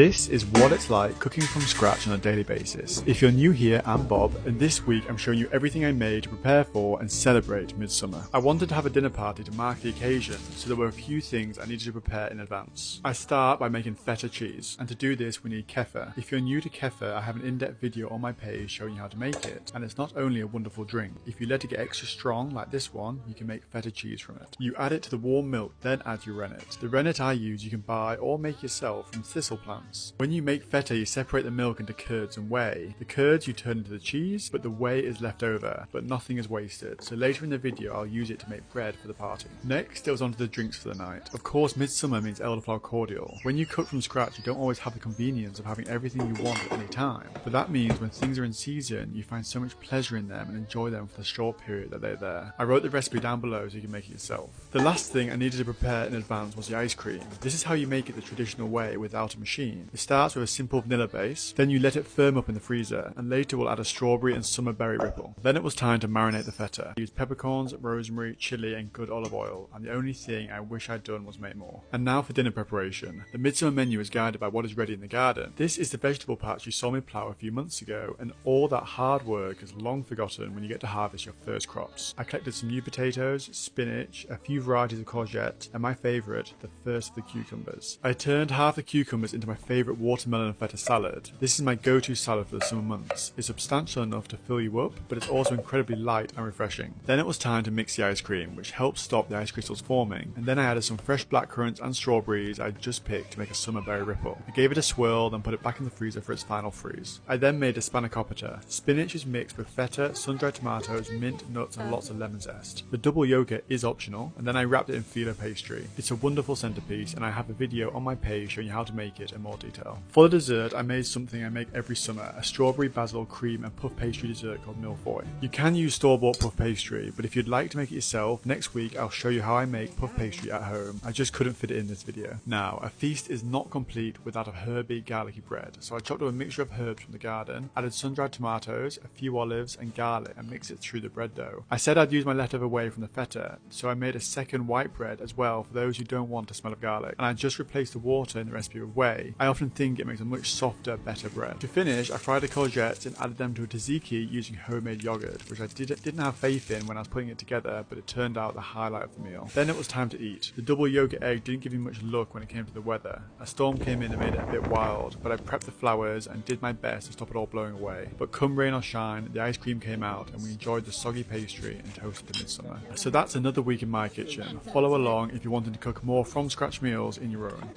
This is what it's like cooking from scratch on a daily basis. If you're new here, I'm Bob, and this week I'm showing you everything I made to prepare for and celebrate midsummer. I wanted to have a dinner party to mark the occasion, so there were a few things I needed to prepare in advance. I start by making feta cheese, and to do this we need kefir. If you're new to kefir, I have an in-depth video on my page showing you how to make it, and it's not only a wonderful drink. If you let it get extra strong like this one, you can make feta cheese from it. You add it to the warm milk, then add your rennet. The rennet I use you can buy or make yourself from thistle plants. When you make feta, you separate the milk into curds and whey. The curds you turn into the cheese, but the whey is left over, but nothing is wasted, so later in the video I'll use it to make bread for the party. Next, it was on to the drinks for the night. Of course, midsummer means elderflower cordial. When you cook from scratch, you don't always have the convenience of having everything you want at any time, but that means when things are in season, you find so much pleasure in them and enjoy them for the short period that they're there. I wrote the recipe down below so you can make it yourself. The last thing I needed to prepare in advance was the ice cream. This is how you make it the traditional way without a machine. It starts with a simple vanilla base, then you let it firm up in the freezer, and later we'll add a strawberry and summer berry ripple. Then it was time to marinate the feta. I used peppercorns, rosemary, chili and good olive oil, and the only thing I wish I'd done was make more. And now for dinner preparation. The midsummer menu is guided by what is ready in the garden. This is the vegetable patch you saw me plough a few months ago, and all that hard work is long forgotten when you get to harvest your first crops. I collected some new potatoes, spinach, a few varieties of courgette, and my favourite, the first of the cucumbers. I turned half the cucumbers into my favourite watermelon and feta salad. This is my go-to salad for the summer months. It's substantial enough to fill you up, but it's also incredibly light and refreshing. Then it was time to mix the ice cream, which helps stop the ice crystals forming, and then I added some fresh blackcurrants and strawberries I'd just picked to make a summer berry ripple. I gave it a swirl, then put it back in the freezer for its final freeze. I then made a spanakopita. Spinach is mixed with feta, sun-dried tomatoes, mint, nuts and lots of lemon zest. The double yogurt is optional, and then I wrapped it in filo pastry. It's a wonderful centerpiece, and I have a video on my page showing you how to make it in more detail. For the dessert, I made something I make every summer, a strawberry basil cream and puff pastry dessert called millefeuille. You can use store-bought puff pastry, but if you'd like to make it yourself, next week I'll show you how I make puff pastry at home. I just couldn't fit it in this video. Now, a feast is not complete without a herby, garlicky bread, so I chopped up a mixture of herbs from the garden, added sun-dried tomatoes, a few olives and garlic and mixed it through the bread dough. I said I'd use my leftover whey from the feta, so I made a second white bread as well for those who don't want the smell of garlic, and I just replaced the water in the recipe with whey. I often think it makes a much softer, better bread. To finish, I fried the courgettes and added them to a tzatziki using homemade yogurt, which I didn't have faith in when I was putting it together, but it turned out the highlight of the meal. Then it was time to eat. The double yogurt egg didn't give me much luck when it came to the weather. A storm came in and made it a bit wild, but I prepped the flowers and did my best to stop it all blowing away. But come rain or shine, the ice cream came out and we enjoyed the soggy pastry and toasted the midsummer. So that's another week in my kitchen. Follow along if you're wanting to cook more from scratch meals in your own.